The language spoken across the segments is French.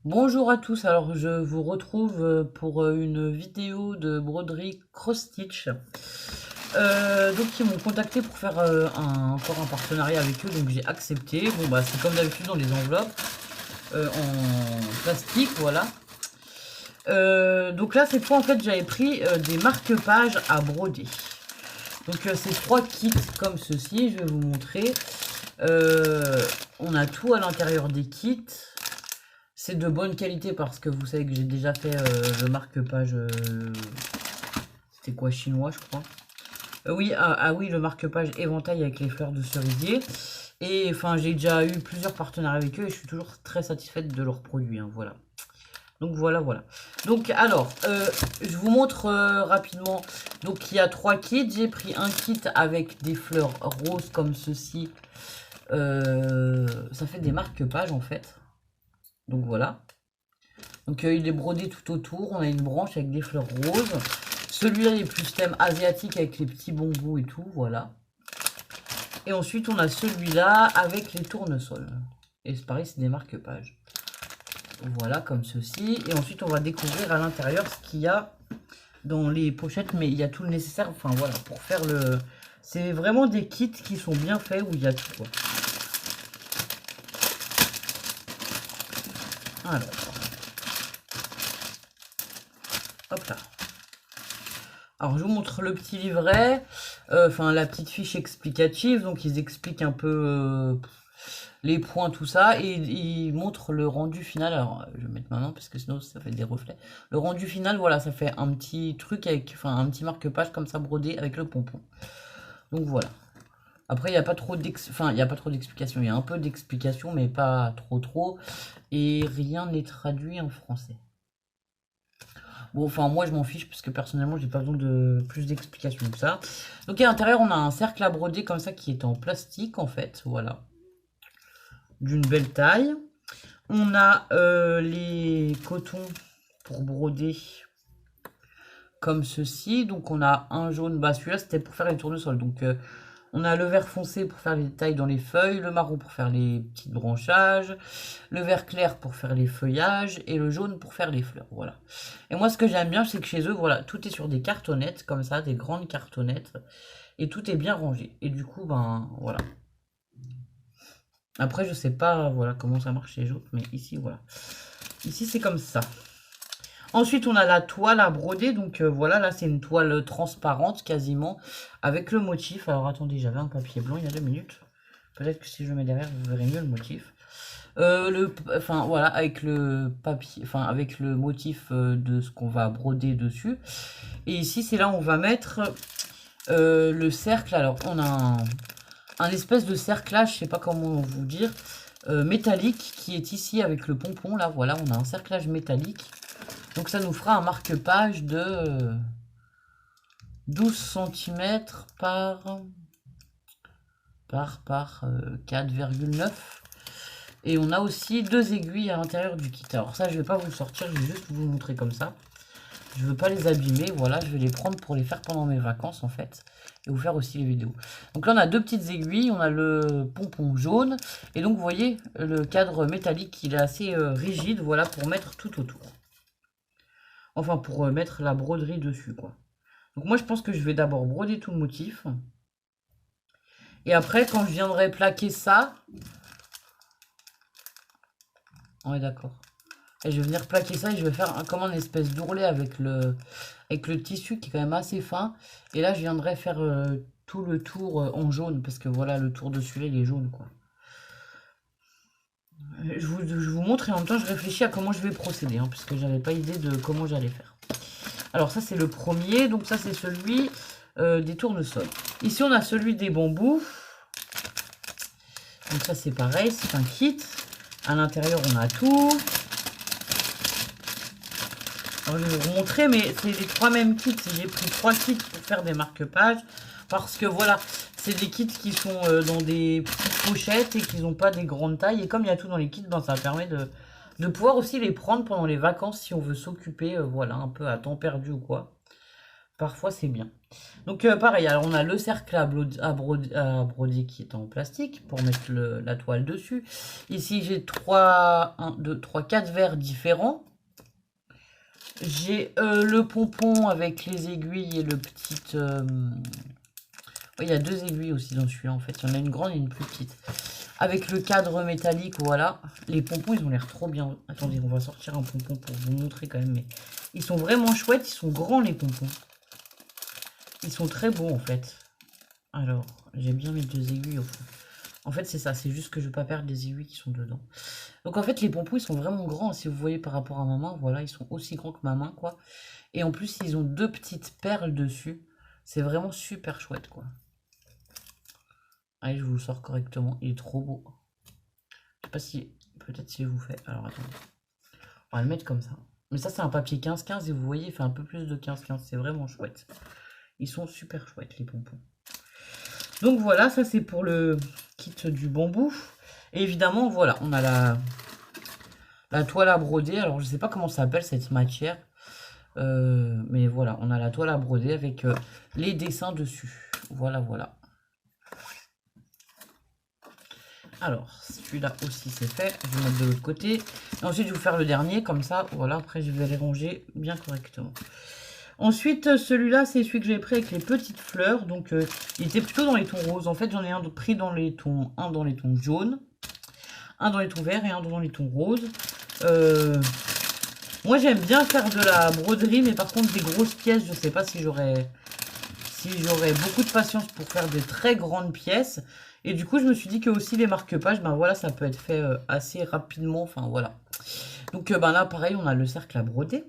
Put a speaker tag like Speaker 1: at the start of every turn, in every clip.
Speaker 1: Bonjour à tous, alors je vous retrouve pour une vidéo de broderie cross-stitch. Donc ils m'ont contacté pour faire encore un partenariat avec eux, donc j'ai accepté. Bon bah c'est comme d'habitude dans les enveloppes en plastique, voilà. Donc là cette fois en fait j'avais pris des marque-pages à broder. Donc c'est trois kits comme ceci, je vais vous montrer. On a tout à l'intérieur des kits. C'est de bonne qualité parce que vous savez que j'ai déjà fait le marque-page. C'était quoi, chinois, je crois. Oui, oui, le marque-page éventail avec les fleurs de cerisier. Et enfin, j'ai déjà eu plusieurs partenaires avec eux et je suis toujours très satisfaite de leurs produits. Hein, voilà. Donc voilà, voilà. Donc alors, je vous montre rapidement. Donc il y a trois kits. J'ai pris un kit avec des fleurs roses comme ceci. Ça fait des marque-pages en fait. Donc voilà. Donc il est brodé tout autour. On a une branche avec des fleurs roses. Celui-là il est plus thème asiatique avec les petits bambous et tout. Voilà. Et ensuite on a celui-là avec les tournesols. Et c'est pareil, c'est des marque-pages. Voilà, comme ceci. Et ensuite on va découvrir à l'intérieur ce qu'il y a dans les pochettes. Mais il y a tout le nécessaire. Enfin voilà, pour faire le... C'est vraiment des kits qui sont bien faits où il y a tout quoi. Alors. Hop là. Alors je vous montre le petit livret, enfin la petite fiche explicative, donc ils expliquent un peu les points, tout ça, et ils montrent le rendu final. Alors je vais mettre maintenant parce que sinon ça fait des reflets. Le rendu final, voilà, ça fait un petit truc avec, enfin un petit marque-page comme ça brodé avec le pompon. Donc voilà. Après il n'y a pas trop d'explications, il y a un peu d'explications mais pas trop, et rien n'est traduit en français. Bon, enfin, moi, je m'en fiche parce que personnellement, j'ai pas besoin de plus d'explications que ça. Donc, à l'intérieur, on a un cercle à broder comme ça qui est en plastique, en fait. Voilà. D'une belle taille. On a les cotons pour broder comme ceci. Donc, on a un jaune. Bah, celui-là, c'était pour faire les tournesols. Donc, on a le vert foncé pour faire les tailles dans les feuilles, le marron pour faire les petits branchages, le vert clair pour faire les feuillages et le jaune pour faire les fleurs. Voilà. Et moi, ce que j'aime bien, c'est que chez eux, voilà, tout est sur des cartonnettes comme ça, des grandes cartonnettes, et tout est bien rangé. Et du coup, ben voilà. Après, je sais pas, voilà, comment ça marche chez les autres, mais ici, voilà. Ici, c'est comme ça. Ensuite, on a la toile à broder. Donc voilà, là, c'est une toile transparente quasiment avec le motif. Alors attendez, j'avais un papier blanc il y a 2 minutes. Peut-être que si je le mets derrière, vous verrez mieux le motif. Enfin voilà, avec le papier, enfin avec le motif de ce qu'on va broder dessus. Et ici, c'est là où on va mettre le cercle. Alors, on a un espèce de cerclage, je sais pas comment vous dire, métallique qui est ici avec le pompon. Là, voilà, on a un cerclage métallique. Donc ça nous fera un marque-page de 12 cm par 4,9. Et on a aussi 2 aiguilles à l'intérieur du kit. Alors ça, je vais pas vous le sortir, je vais juste vous le montrer comme ça. Je veux pas les abîmer, voilà, je vais les prendre pour les faire pendant mes vacances en fait. Et vous faire aussi les vidéos. Donc là, on a 2 petites aiguilles, on a le pompon jaune. Et donc, vous voyez, le cadre métallique, il est assez rigide, voilà, pour mettre tout autour. Enfin, pour mettre la broderie dessus, quoi. Donc moi, je pense que je vais d'abord broder tout le motif. Et après, quand je viendrai plaquer ça... On est d'accord. Et je vais venir plaquer ça et je vais faire comme un espèce d'ourlet avec le tissu qui est quand même assez fin. Et là, je viendrai faire tout le tour en jaune. Parce que voilà, le tour de celui-là, il est jaune, quoi. Je vous montre et en même temps, je réfléchis à comment je vais procéder. Hein, parce que j'avais pas idée de comment j'allais faire. Alors ça c'est le premier, donc ça c'est celui des tournesols. Ici on a celui des bambous. Donc ça c'est pareil, c'est un kit. À l'intérieur on a tout. Alors je vais vous montrer, mais c'est les trois mêmes kits. J'ai pris 3 kits pour faire des marque-pages. Parce que voilà, c'est des kits qui sont dans des petites pochettes et qui n'ont pas des grandes tailles. Et comme il y a tout dans les kits, ben, ça permet de pouvoir aussi les prendre pendant les vacances si on veut s'occuper, voilà, un peu à temps perdu ou quoi. Parfois, c'est bien. Donc, pareil, alors on a le cercle à broder qui est en plastique pour mettre la toile dessus. Ici, j'ai 1, 2, 3, 4 verres différents. J'ai le pompon avec les aiguilles et le petit... il y a 2 aiguilles aussi dans celui-là, en fait. Il y en a une grande et une plus petite. Avec le cadre métallique, voilà. Les pompons, ils ont l'air trop bien. Attendez, on va sortir un pompon pour vous montrer quand même. Mais ils sont vraiment chouettes, ils sont grands les pompons. Ils sont très beaux en fait. Alors, j'aime bien mes 2 aiguilles au fond. En fait, c'est ça, c'est juste que je ne veux pas perdre les aiguilles qui sont dedans. Donc en fait, les pompons, ils sont vraiment grands. Si vous voyez par rapport à ma main, voilà, ils sont aussi grands que ma main, quoi. Et en plus, ils ont 2 petites perles dessus. C'est vraiment super chouette, quoi. Allez, je vous le sors correctement. Il est trop beau. Je sais pas si... Peut-être si je vous fais... Alors, attendez. On va le mettre comme ça. Mais ça, c'est un papier 15-15 et vous voyez, il fait un peu plus de 15-15. C'est vraiment chouette. Ils sont super chouettes, les pompons. Donc voilà, ça c'est pour le kit du bambou. Et évidemment, voilà, on a la toile à broder. Alors, je sais pas comment ça s'appelle cette matière. Mais voilà, on a la toile à broder avec les dessins dessus. Voilà, voilà. Alors, celui-là aussi c'est fait. Je vais mettre de l'autre côté. Et ensuite, je vais vous faire le dernier, comme ça. Voilà, après je vais les ranger bien correctement. Ensuite, celui-là, c'est celui que j'ai pris avec les petites fleurs. Donc, il était plutôt dans les tons roses. En fait, j'en ai pris dans les tons... Un dans les tons jaunes, un dans les tons verts et un dans les tons roses. Moi, j'aime bien faire de la broderie, mais par contre, des grosses pièces, je ne sais pas si j'aurais beaucoup de patience pour faire de très grandes pièces. Et du coup, je me suis dit que aussi les marque-pages, ben voilà, ça peut être fait assez rapidement. Enfin, voilà. Donc, ben là, pareil, on a le cercle à broder.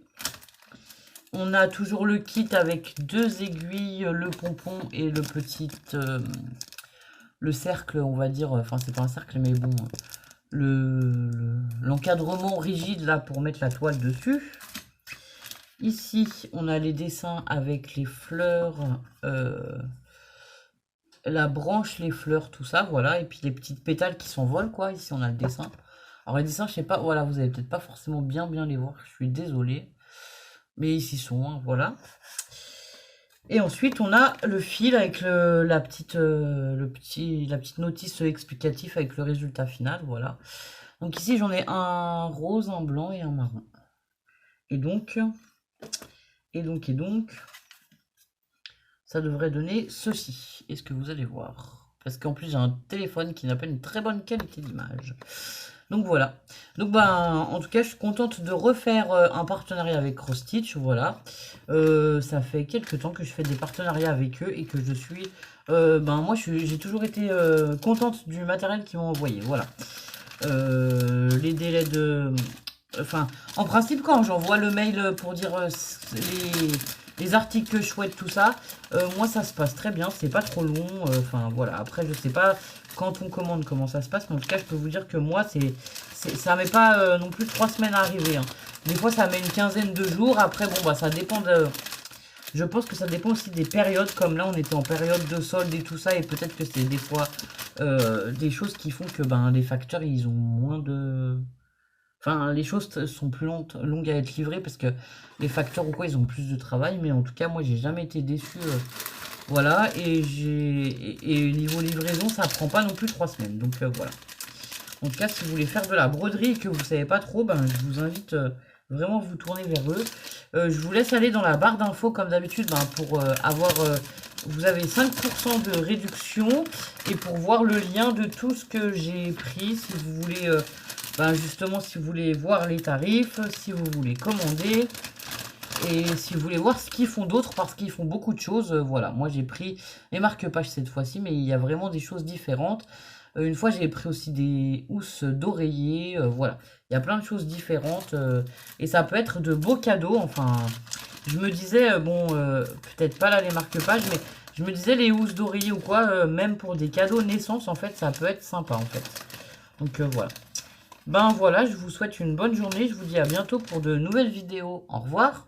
Speaker 1: On a toujours le kit avec 2 aiguilles, le pompon et le petit... le cercle, on va dire... Enfin, c'est pas un cercle, mais bon... L'encadrement rigide, là, pour mettre la toile dessus. Ici, on a les dessins avec les fleurs... la branche, les fleurs, tout ça, voilà. Et puis les petites pétales qui s'envolent, quoi. Ici, on a le dessin. Alors, les dessins, je sais pas... Voilà, vous allez peut-être pas forcément bien les voir. Je suis désolée. Mais ici sont, hein, voilà. Et ensuite, on a le fil avec la petite notice explicative avec le résultat final, voilà. Donc ici, j'en ai un rose, un blanc et un marron. Et donc, ça devrait donner ceci. Est-ce que vous allez voir? Parce qu'en plus, j'ai un téléphone qui n'a pas une très bonne qualité d'image. Donc voilà. Donc ben, en tout cas, je suis contente de refaire un partenariat avec Cross Stitch. Voilà. Ça fait quelques temps que je fais des partenariats avec eux et que je suis... moi, j'ai toujours été contente du matériel qu'ils m'ont envoyé. Voilà. Les délais de... Enfin, en principe, quand j'envoie le mail pour dire les articles que je souhaite, tout ça, moi, ça se passe très bien. C'est pas trop long. Enfin, voilà. Après, je sais pas... Quand on commande, comment ça se passe. Mais en tout cas, je peux vous dire que moi, ça met pas non plus 3 semaines à arriver. Hein. Des fois, ça met une quinzaine de jours. Après, bon, bah, ça dépend de... Je pense que ça dépend aussi des périodes. Comme là, on était en période de solde et tout ça. Et peut-être que c'est des fois des choses qui font que ben, les facteurs, ils ont moins de... Enfin, les choses sont plus longues à être livrées parce que les facteurs ou quoi, ils ont plus de travail. Mais en tout cas, moi, j'ai jamais été déçu... Voilà, et niveau livraison, ça prend pas non plus 3 semaines. Donc voilà. En tout cas, si vous voulez faire de la broderie et que vous savez pas trop, ben, je vous invite vraiment à vous tourner vers eux. Je vous laisse aller dans la barre d'infos comme d'habitude ben, pour avoir... vous avez 5% de réduction et pour voir le lien de tout ce que j'ai pris. Si vous voulez, justement, si vous voulez voir les tarifs, si vous voulez commander... Et si vous voulez voir ce qu'ils font d'autres, parce qu'ils font beaucoup de choses, voilà. Moi, j'ai pris les marque-pages cette fois-ci, mais il y a vraiment des choses différentes. Une fois, j'ai pris aussi des housses d'oreiller, voilà. Il y a plein de choses différentes, et ça peut être de beaux cadeaux. Enfin, je me disais, bon, peut-être pas là les marque-pages, mais je me disais les housses d'oreiller ou quoi, même pour des cadeaux naissance, en fait, ça peut être sympa, en fait. Donc, voilà. Ben voilà, je vous souhaite une bonne journée. Je vous dis à bientôt pour de nouvelles vidéos. Au revoir.